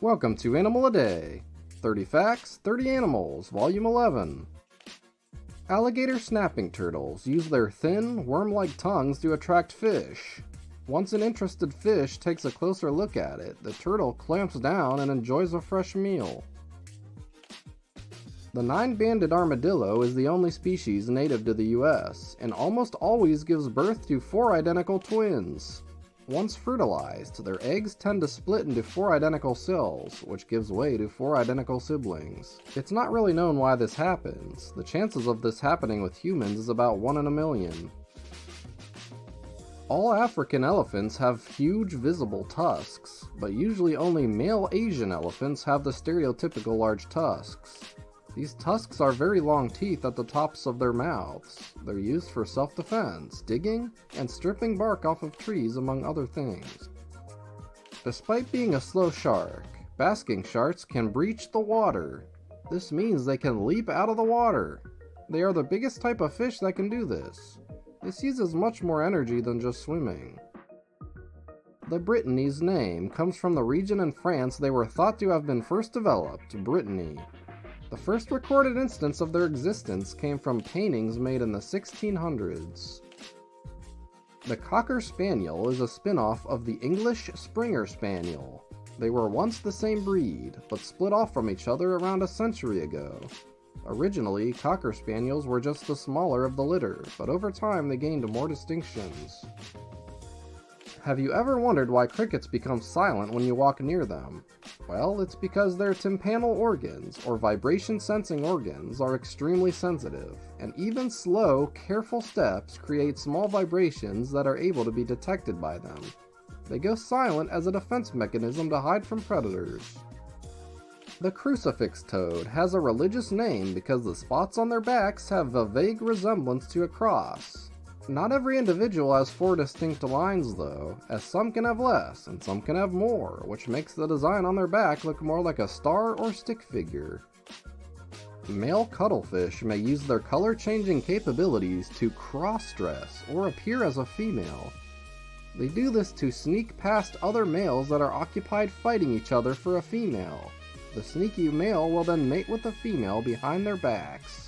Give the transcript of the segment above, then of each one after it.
Welcome to Animal a Day. 30 Facts, 30 Animals, Volume 11. Alligator snapping turtles use their thin, worm-like tongues to attract fish. Once an interested fish takes a closer look at it, the turtle clamps down and enjoys a fresh meal. The nine-banded armadillo is the only species native to the US, and almost always gives birth to 4 identical twins. Once fertilized, their eggs tend to split into 4 identical cells, which gives way to 4 identical siblings. It's not really known why this happens. The chances of this happening with humans is about 1 in a million. All African elephants have huge visible tusks, but usually only male Asian elephants have the stereotypical large tusks. These tusks are very long teeth at the tops of their mouths. They're used for self-defense, digging, and stripping bark off of trees, among other things. Despite being a slow shark, basking sharks can breach the water. This means they can leap out of the water. They are the biggest type of fish that can do this. This uses much more energy than just swimming. The Brittany's name comes from the region in France they were thought to have been first developed, Brittany. The first recorded instance of their existence came from paintings made in the 1600s. The Cocker Spaniel is a spin-off of the English Springer Spaniel. They were once the same breed, but split off from each other around a century ago. Originally, Cocker Spaniels were just the smaller of the litter, but over time they gained more distinctions. Have you ever wondered why crickets become silent when you walk near them? Well, it's because their tympanal organs, or vibration-sensing organs, are extremely sensitive, and even slow, careful steps create small vibrations that are able to be detected by them. They go silent as a defense mechanism to hide from predators. The Crucifix Toad has a religious name because the spots on their backs have a vague resemblance to a cross. Not every individual has 4 distinct lines though, as some can have less and some can have more, which makes the design on their back look more like a star or stick figure. Male cuttlefish may use their color-changing capabilities to cross-dress or appear as a female. They do this to sneak past other males that are occupied fighting each other for a female. The sneaky male will then mate with the female behind their backs.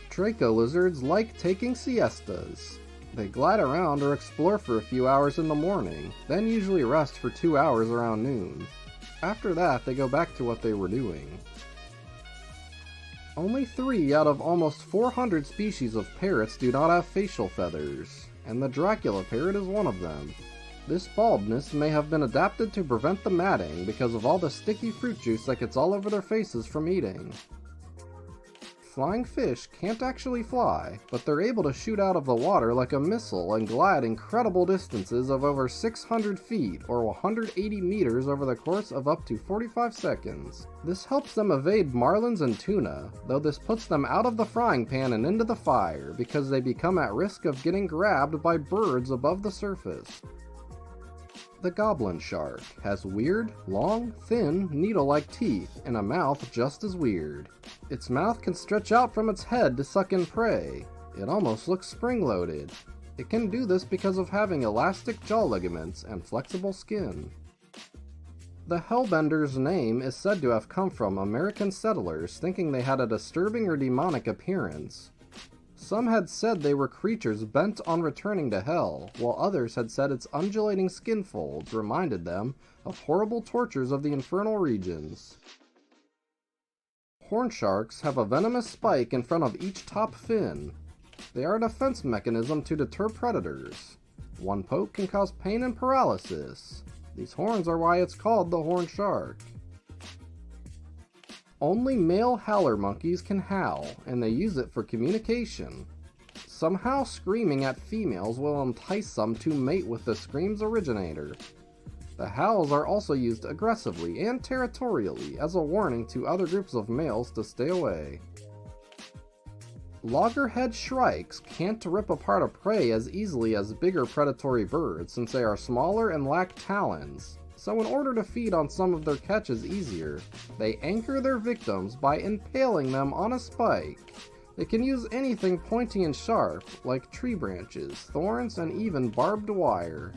Draco lizards like taking siestas. They glide around or explore for a few hours in the morning, then usually rest for 2 hours around noon. After that, they go back to what they were doing. Only 3 out of almost 400 species of parrots do not have facial feathers, and the Dracula parrot is one of them. This baldness may have been adapted to prevent the matting because of all the sticky fruit juice that gets all over their faces from eating. Flying fish can't actually fly, but they're able to shoot out of the water like a missile and glide incredible distances of over 600 feet or 180 meters over the course of up to 45 seconds. This helps them evade marlins and tuna, though this puts them out of the frying pan and into the fire because they become at risk of getting grabbed by birds above the surface. The goblin shark has weird, long, thin, needle-like teeth and a mouth just as weird. Its mouth can stretch out from its head to suck in prey. It almost looks spring-loaded. It can do this because of having elastic jaw ligaments and flexible skin. The Hellbender's name is said to have come from American settlers thinking they had a disturbing or demonic appearance. Some had said they were creatures bent on returning to hell, while others had said its undulating skin folds reminded them of horrible tortures of the infernal regions. Horn sharks have a venomous spike in front of each top fin. They are a defense mechanism to deter predators. One poke can cause pain and paralysis. These horns are why it's called the horn shark. Only male howler monkeys can howl, and they use it for communication. Somehow screaming at females will entice some to mate with the scream's originator. The howls are also used aggressively and territorially as a warning to other groups of males to stay away. Loggerhead shrikes can't rip apart a prey as easily as bigger predatory birds since they are smaller and lack talons. So in order to feed on some of their catches easier, they anchor their victims by impaling them on a spike. They can use anything pointy and sharp, like tree branches, thorns, and even barbed wire.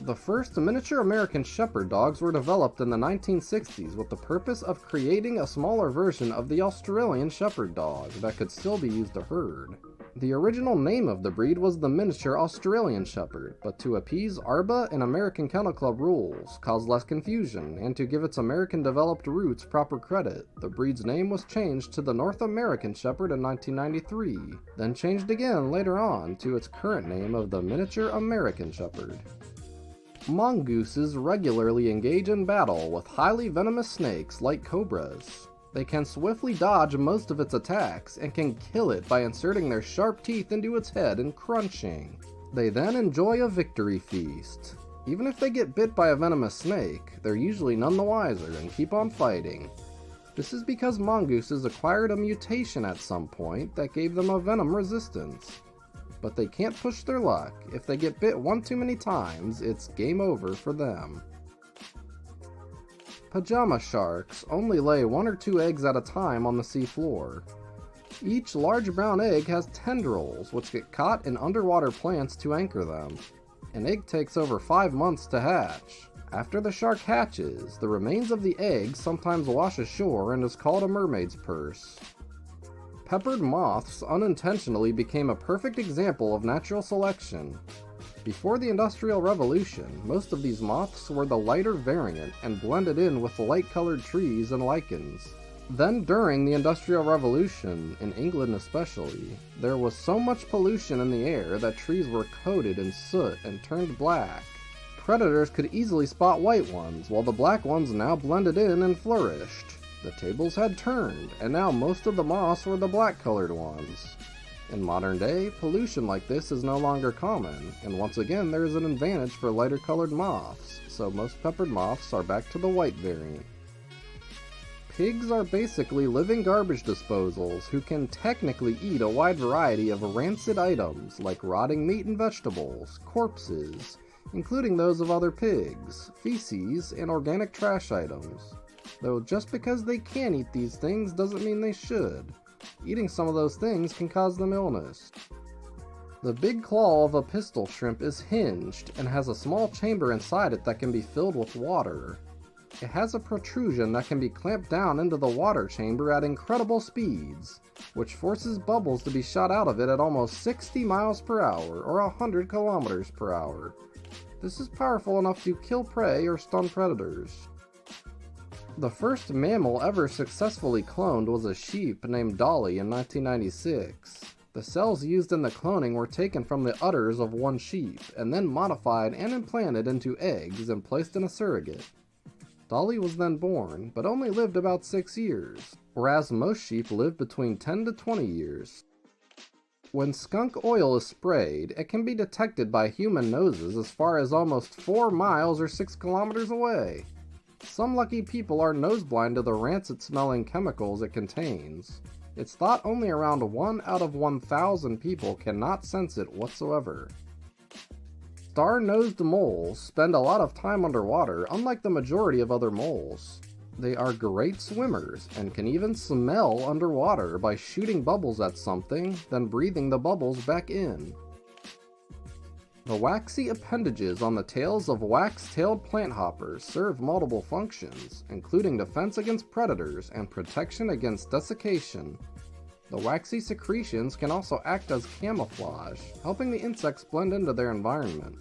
The first miniature American Shepherd dogs were developed in the 1960s with the purpose of creating a smaller version of the Australian Shepherd dog that could still be used to herd. The original name of the breed was the Miniature Australian Shepherd, but to appease ARBA and American Kennel Club rules, cause less confusion, and to give its American-developed roots proper credit, the breed's name was changed to the North American Shepherd in 1993, then changed again later on to its current name of the Miniature American Shepherd. Mongooses regularly engage in battle with highly venomous snakes like cobras. They can swiftly dodge most of its attacks and can kill it by inserting their sharp teeth into its head and crunching. They then enjoy a victory feast. Even if they get bit by a venomous snake, they're usually none the wiser and keep on fighting. This is because mongooses acquired a mutation at some point that gave them a venom resistance. But they can't push their luck. If they get bit one too many times, it's game over for them. Pajama sharks only lay 1 or 2 eggs at a time on the seafloor. Each large brown egg has tendrils, which get caught in underwater plants to anchor them. An egg takes over 5 months to hatch. After the shark hatches, the remains of the egg sometimes wash ashore and is called a mermaid's purse. Peppered moths unintentionally became a perfect example of natural selection. Before the Industrial Revolution, most of these moths were the lighter variant and blended in with light-colored trees and lichens. Then during the Industrial Revolution, in England especially, there was so much pollution in the air that trees were coated in soot and turned black. Predators could easily spot white ones, while the black ones now blended in and flourished. The tables had turned, and now most of the moths were the black-colored ones. In modern day, pollution like this is no longer common, and once again there is an advantage for lighter-colored moths, so most peppered moths are back to the white variant. Pigs are basically living garbage disposals who can technically eat a wide variety of rancid items like rotting meat and vegetables, corpses, including those of other pigs, feces, and organic trash items. Though just because they can eat these things doesn't mean they should. Eating some of those things can cause them illness. The big claw of a pistol shrimp is hinged and has a small chamber inside it that can be filled with water. It has a protrusion that can be clamped down into the water chamber at incredible speeds, which forces bubbles to be shot out of it at almost 60 miles per hour or 100 kilometers per hour. This is powerful enough to kill prey or stun predators. The first mammal ever successfully cloned was a sheep named Dolly in 1996. The cells used in the cloning were taken from the udders of one sheep, and then modified and implanted into eggs and placed in a surrogate. Dolly was then born, but only lived about 6 years, whereas most sheep live between 10 to 20 years. When skunk oil is sprayed, it can be detected by human noses as far as almost 4 miles or 6 kilometers away. Some lucky people are noseblind to the rancid-smelling chemicals it contains. It's thought only around 1 out of 1,000 people cannot sense it whatsoever. Star-nosed moles spend a lot of time underwater, unlike the majority of other moles. They are great swimmers, and can even smell underwater by shooting bubbles at something, then breathing the bubbles back in. The waxy appendages on the tails of wax-tailed planthoppers serve multiple functions, including defense against predators and protection against desiccation. The waxy secretions can also act as camouflage, helping the insects blend into their environment.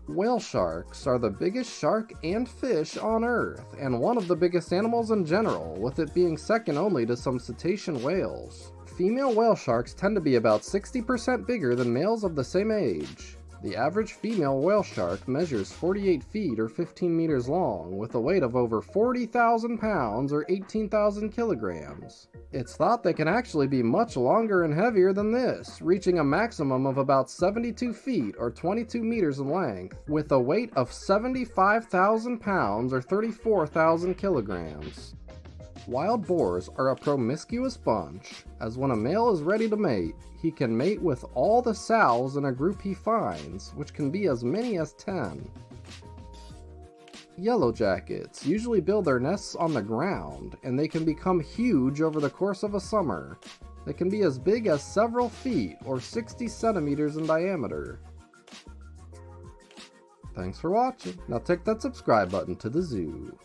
Whale sharks are the biggest shark and fish on Earth, and one of the biggest animals in general, with it being second only to some cetacean whales. Female whale sharks tend to be about 60% bigger than males of the same age. The average female whale shark measures 48 feet or 15 meters long, with a weight of over 40,000 pounds or 18,000 kilograms. It's thought they can actually be much longer and heavier than this, reaching a maximum of about 72 feet or 22 meters in length, with a weight of 75,000 pounds or 34,000 kilograms. Wild boars are a promiscuous bunch, as when a male is ready to mate, he can mate with all the sows in a group he finds, which can be as many as 10. Yellow jackets usually build their nests on the ground, and they can become huge over the course of a summer. They can be as big as several feet or 60 centimeters in diameter. Thanks for watching. Now take that subscribe button to the zoo.